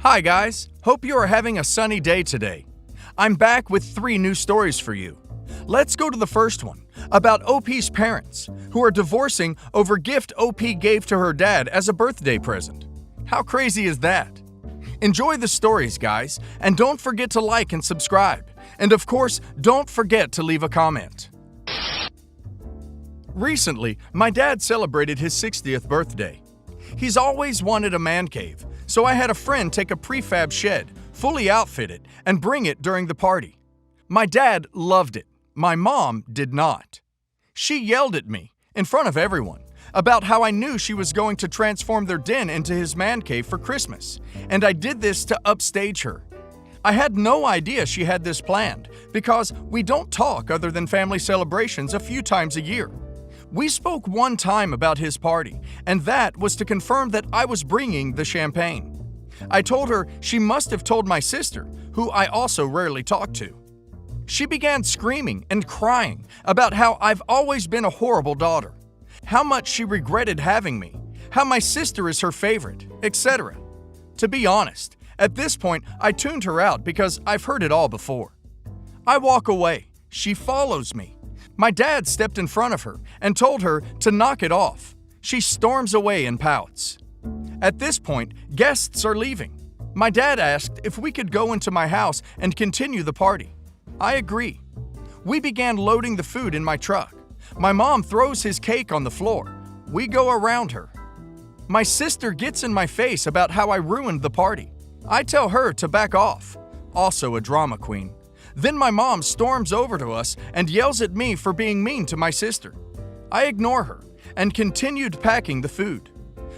Hi guys, hope you are having a sunny day today. I'm back with 3 new stories for you. Let's go to the first one, about OP's parents, who are divorcing over gift OP gave to her dad as a birthday present. How crazy is that? Enjoy the stories, guys, and don't forget to like and subscribe. And of course, don't forget to leave a comment. Recently, my dad celebrated his 60th birthday. He's always wanted a man cave, so I had a friend take a prefab shed, fully outfitted, and bring it during the party. My dad loved it. My mom did not. She yelled at me, in front of everyone, about how I knew she was going to transform their den into his man cave for Christmas, and I did this to upstage her. I had no idea she had this planned, because we don't talk other than family celebrations a few times a year. We spoke one time about his party, and that was to confirm that I was bringing the champagne. I told her she must have told my sister, who I also rarely talk to. She began screaming and crying about how I've always been a horrible daughter, how much she regretted having me, how my sister is her favorite, etc. To be honest, at this point I tuned her out because I've heard it all before. I walk away. She follows me. My dad stepped in front of her and told her to knock it off. She storms away and pouts. At this point, guests are leaving. My dad asked if we could go into my house and continue the party. I agree. We began loading the food in my truck. My mom throws his cake on the floor. We go around her. My sister gets in my face about how I ruined the party. I tell her to back off. Also a drama queen. Then my mom storms over to us and yells at me for being mean to my sister. I ignore her and continued packing the food.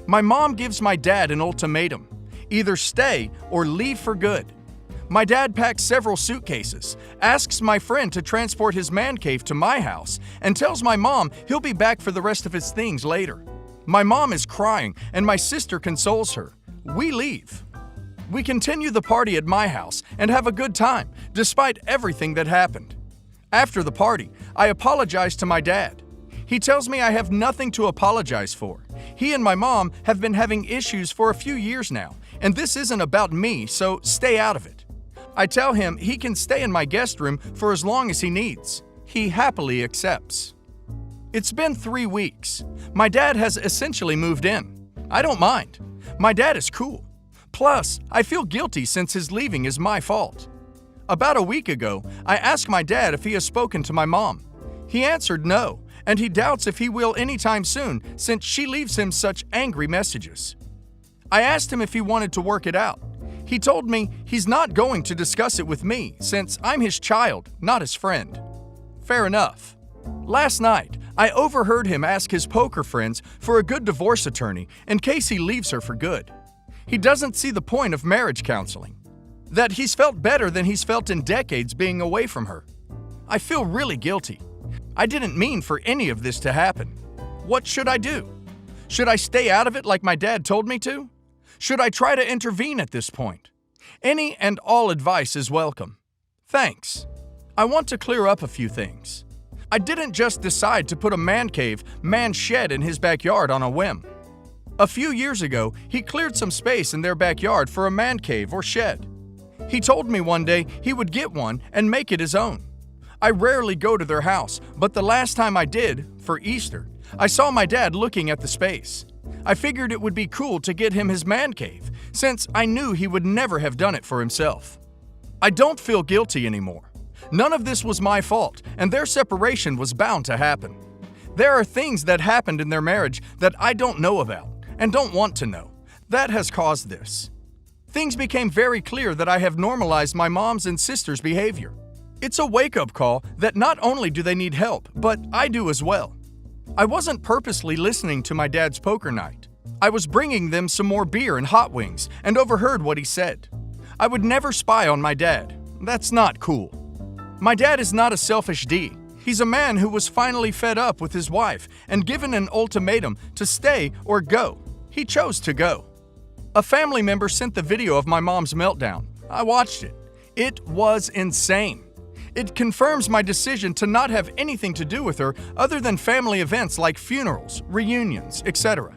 My mom gives my dad an ultimatum: either stay or leave for good. My dad packs several suitcases, asks my friend to transport his man cave to my house, and tells my mom he'll be back for the rest of his things later. My mom is crying and my sister consoles her. We leave. We continue the party at my house and have a good time, despite everything that happened. After the party, I apologize to my dad. He tells me I have nothing to apologize for. He and my mom have been having issues for a few years now, and this isn't about me, so stay out of it. I tell him he can stay in my guest room for as long as he needs. He happily accepts. It's been 3 weeks. My dad has essentially moved in. I don't mind. My dad is cool. Plus, I feel guilty since his leaving is my fault. About a week ago, I asked my dad if he has spoken to my mom. He answered no, and he doubts if he will anytime soon since she leaves him such angry messages. I asked him if he wanted to work it out. He told me he's not going to discuss it with me since I'm his child, not his friend. Fair enough. Last night, I overheard him ask his poker friends for a good divorce attorney in case he leaves her for good. He doesn't see the point of marriage counseling. That he's felt better than he's felt in decades being away from her. I feel really guilty. I didn't mean for any of this to happen. What should I do? Should I stay out of it like my dad told me to? Should I try to intervene at this point? Any and all advice is welcome. Thanks. I want to clear up a few things. I didn't just decide to put a man cave, man shed in his backyard on a whim. A few years ago, he cleared some space in their backyard for a man cave or shed. He told me one day he would get one and make it his own. I rarely go to their house, but the last time I did, for Easter, I saw my dad looking at the space. I figured it would be cool to get him his man cave, since I knew he would never have done it for himself. I don't feel guilty anymore. None of this was my fault, and their separation was bound to happen. There are things that happened in their marriage that I don't know about, and don't want to know. That has caused this. Things became very clear that I have normalized my mom's and sister's behavior. It's a wake-up call that not only do they need help, but I do as well. I wasn't purposely listening to my dad's poker night. I was bringing them some more beer and hot wings and overheard what he said. I would never spy on my dad. That's not cool. My dad is not a selfish D. He's a man who was finally fed up with his wife and given an ultimatum to stay or go. He chose to go. A family member sent the video of my mom's meltdown. I watched it. It was insane. It confirms my decision to not have anything to do with her other than family events like funerals, reunions, etc.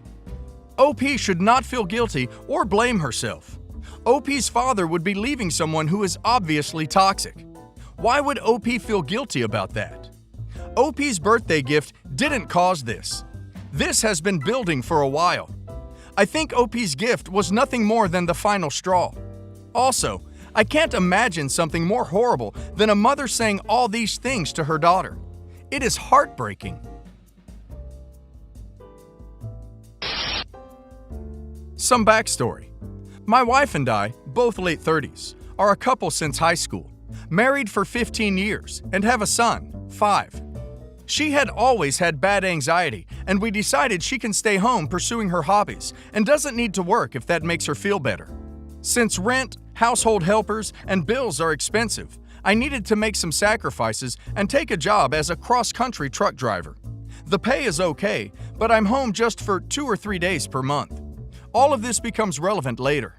OP should not feel guilty or blame herself. OP's father would be leaving someone who is obviously toxic. Why would OP feel guilty about that? OP's birthday gift didn't cause this. This has been building for a while. I think OP's gift was nothing more than the final straw. Also, I can't imagine something more horrible than a mother saying all these things to her daughter. It is heartbreaking. Some backstory. My wife and I, both late 30s, are a couple since high school, married for 15 years, and have a son, 5. She had always had bad anxiety, and we decided she can stay home pursuing her hobbies and doesn't need to work if that makes her feel better. Since rent, household helpers, and bills are expensive, I needed to make some sacrifices and take a job as a cross-country truck driver. The pay is okay, but I'm home just for 2 or 3 days per month. All of this becomes relevant later.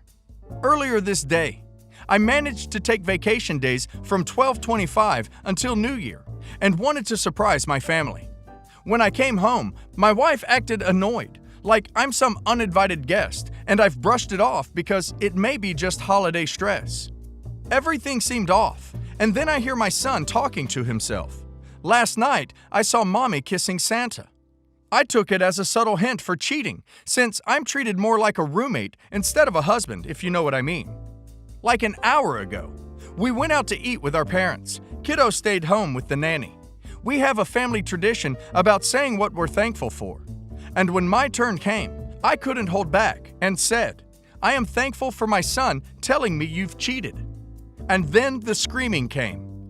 Earlier this day, I managed to take vacation days from 12/25 until New Year and wanted to surprise my family. When I came home, my wife acted annoyed, like I'm some uninvited guest and I've brushed it off because it may be just holiday stress. Everything seemed off, and then I hear my son talking to himself. Last night, I saw Mommy kissing Santa. I took it as a subtle hint for cheating, since I'm treated more like a roommate instead of a husband, if you know what I mean. Like an hour ago, we went out to eat with our parents. Kiddo stayed home with the nanny. We have a family tradition about saying what we're thankful for. And when my turn came, I couldn't hold back and said, "I am thankful for my son telling me you've cheated." And then the screaming came.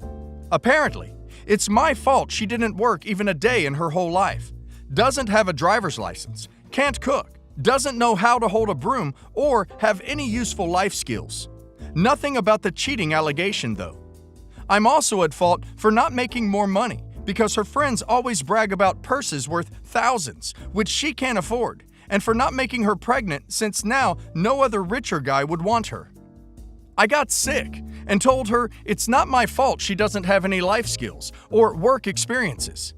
Apparently, it's my fault she didn't work even a day in her whole life, doesn't have a driver's license, can't cook, doesn't know how to hold a broom, or have any useful life skills. Nothing about the cheating allegation, though. I'm also at fault for not making more money because her friends always brag about purses worth thousands, which she can't afford, and for not making her pregnant since now no other richer guy would want her. I got sick and told her it's not my fault she doesn't have any life skills or work experiences.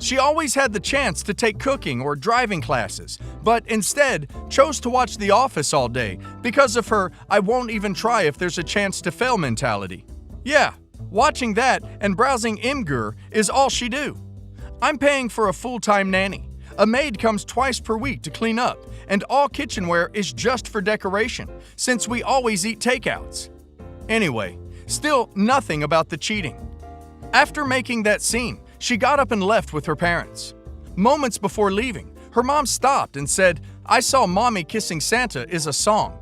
She always had the chance to take cooking or driving classes, but instead chose to watch The Office all day because of her "I won't even try if there's a chance to fail" mentality. Yeah, watching that and browsing Imgur is all she do. I'm paying for a full-time nanny. A maid comes twice per week to clean up, and all kitchenware is just for decoration, since we always eat takeouts. Anyway, still nothing about the cheating. After making that scene, she got up and left with her parents. Moments before leaving, her mom stopped and said, "I saw Mommy kissing Santa is a song."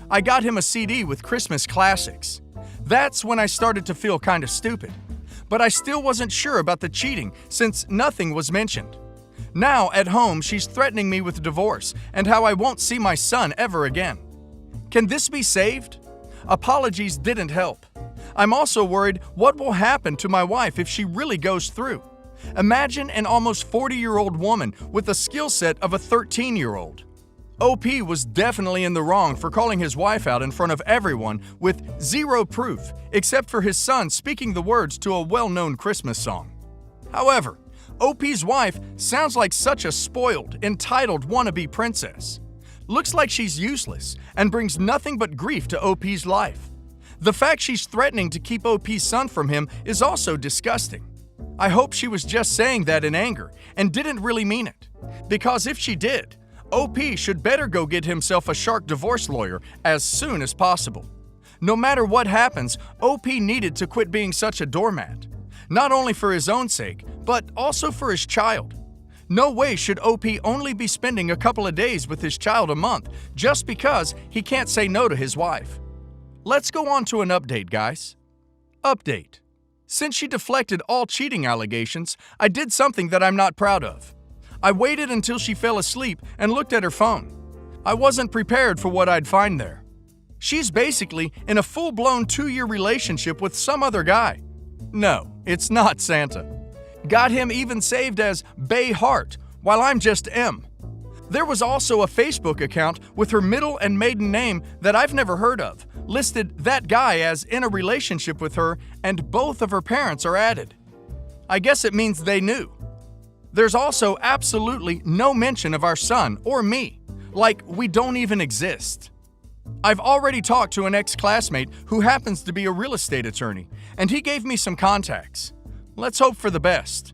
I got him a CD with Christmas classics. That's when I started to feel kind of stupid. But I still wasn't sure about the cheating since nothing was mentioned. Now, at home, she's threatening me with divorce and how I won't see my son ever again. Can this be saved? Apologies didn't help. I'm also worried what will happen to my wife if she really goes through. Imagine an almost 40-year-old woman with the skill set of a 13-year-old. OP was definitely in the wrong for calling his wife out in front of everyone with zero proof, except for his son speaking the words to a well-known Christmas song. However, OP's wife sounds like such a spoiled, entitled wannabe princess. Looks like she's useless and brings nothing but grief to OP's life. The fact she's threatening to keep OP's son from him is also disgusting. I hope she was just saying that in anger and didn't really mean it. Because if she did, OP should better go get himself a shark divorce lawyer as soon as possible. No matter what happens, OP needed to quit being such a doormat. Not only for his own sake, but also for his child. No way should OP only be spending a couple of days with his child a month just because he can't say no to his wife. Let's go on to an update, guys. Update. Since she deflected all cheating allegations, I did something that I'm not proud of. I waited until she fell asleep and looked at her phone. I wasn't prepared for what I'd find there. She's basically in a full-blown 2-year relationship with some other guy. No, it's not Santa. Got him even saved as Bay Hart, while I'm just M. There was also a Facebook account with her middle and maiden name that I've never heard of, listed that guy as in a relationship with her, and both of her parents are added. I guess it means they knew. There's also absolutely no mention of our son or me, like we don't even exist. I've already talked to an ex-classmate who happens to be a real estate attorney, and he gave me some contacts. Let's hope for the best.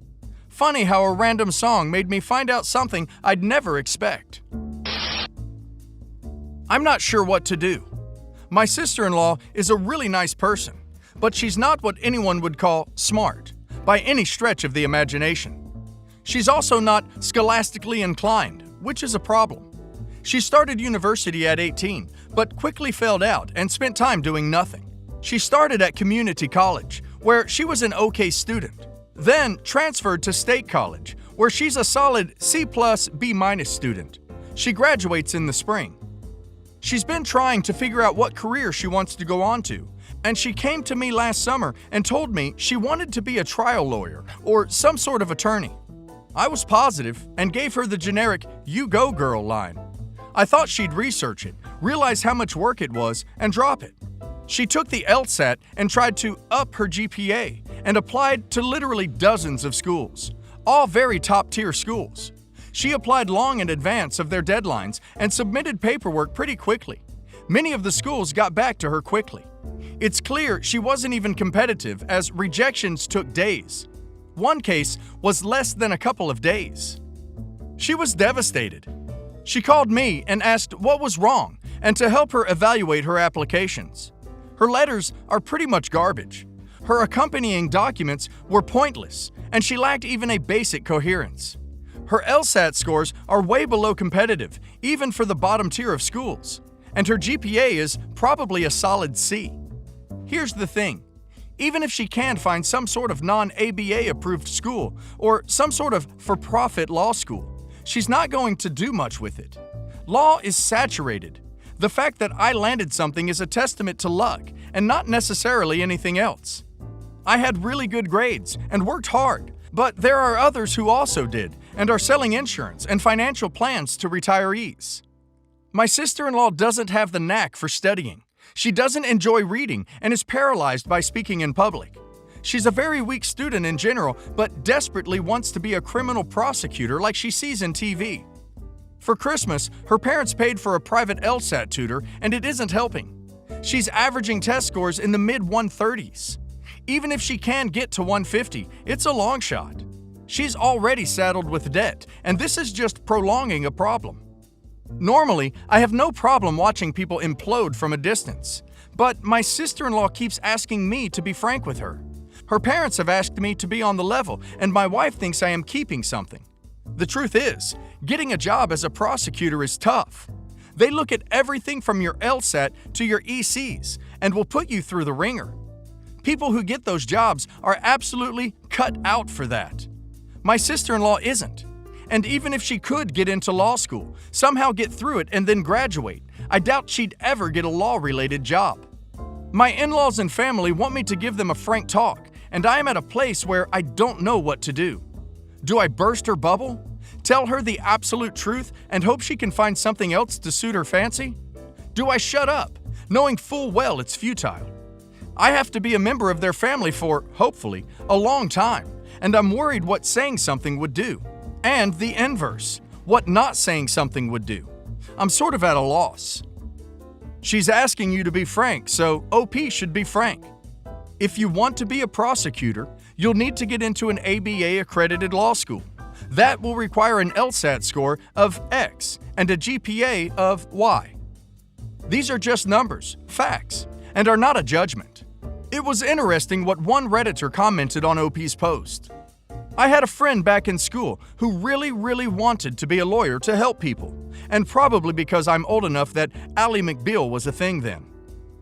Funny how a random song made me find out something I'd never expect. I'm not sure what to do. My sister-in-law is a really nice person, but she's not what anyone would call smart, by any stretch of the imagination. She's also not scholastically inclined, which is a problem. She started university at 18, but quickly failed out and spent time doing nothing. She started at community college, where she was an okay student, then transferred to state college, where she's a solid C+, B- student. She graduates in the spring. She's been trying to figure out what career she wants to go on to, and she came to me last summer and told me she wanted to be a trial lawyer or some sort of attorney. I was positive and gave her the generic "you go girl" line. I thought she'd research it, realize how much work it was, and drop it. She took the LSAT and tried to up her GPA and applied to literally dozens of schools, all very top-tier schools. She applied long in advance of their deadlines and submitted paperwork pretty quickly. Many of the schools got back to her quickly. It's clear she wasn't even competitive, as rejections took days. One case was less than a couple of days. She was devastated. She called me and asked what was wrong and to help her evaluate her applications. Her letters are pretty much garbage. Her accompanying documents were pointless, and she lacked even a basic coherence. Her LSAT scores are way below competitive, even for the bottom tier of schools, and her GPA is probably a solid C. Here's the thing. Even if she can find some sort of non-ABA approved school or some sort of for-profit law school, she's not going to do much with it. Law is saturated. The fact that I landed something is a testament to luck and not necessarily anything else. I had really good grades and worked hard, but there are others who also did and are selling insurance and financial plans to retirees. My sister-in-law doesn't have the knack for studying. She doesn't enjoy reading and is paralyzed by speaking in public. She's a very weak student in general, but desperately wants to be a criminal prosecutor like she sees in TV. For Christmas, her parents paid for a private LSAT tutor, and it isn't helping. She's averaging test scores in the mid-130s. Even if she can get to 150, it's a long shot. She's already saddled with debt, and this is just prolonging a problem. Normally, I have no problem watching people implode from a distance, but my sister-in-law keeps asking me to be frank with her. Her parents have asked me to be on the level, and my wife thinks I am keeping something. The truth is, getting a job as a prosecutor is tough. They look at everything from your LSAT to your ECs and will put you through the ringer. People who get those jobs are absolutely cut out for that. My sister-in-law isn't. And even if she could get into law school, somehow get through it and then graduate, I doubt she'd ever get a law-related job. My in-laws and family want me to give them a frank talk, and I am at a place where I don't know what to do. Do I burst her bubble? Tell her the absolute truth and hope she can find something else to suit her fancy? Do I shut up, knowing full well it's futile? I have to be a member of their family for, hopefully, a long time, and I'm worried what saying something would do. And the inverse, what not saying something would do. I'm sort of at a loss. She's asking you to be frank, so OP should be frank. If you want to be a prosecutor, you'll need to get into an ABA-accredited law school. That will require an LSAT score of X and a GPA of Y. These are just numbers, facts, and are not a judgment. It was interesting what one Redditor commented on OP's post. I had a friend back in school who really wanted to be a lawyer to help people, and probably because I'm old enough that Ally McBeal was a thing then.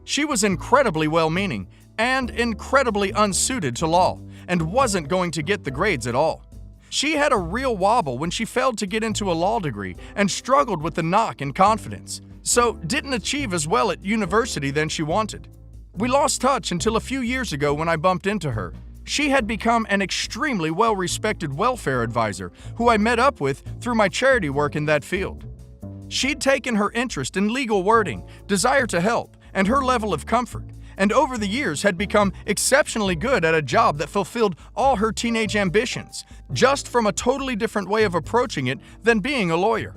She was incredibly well-meaning and incredibly unsuited to law, and wasn't going to get the grades at all. She had a real wobble when she failed to get into a law degree and struggled with the knock and confidence, so didn't achieve as well at university than she wanted. We lost touch until a few years ago when I bumped into her. She had become an extremely well-respected welfare advisor who I met up with through my charity work in that field. She'd taken her interest in legal wording, desire to help, and her level of comfort, and over the years had become exceptionally good at a job that fulfilled all her teenage ambitions, just from a totally different way of approaching it than being a lawyer.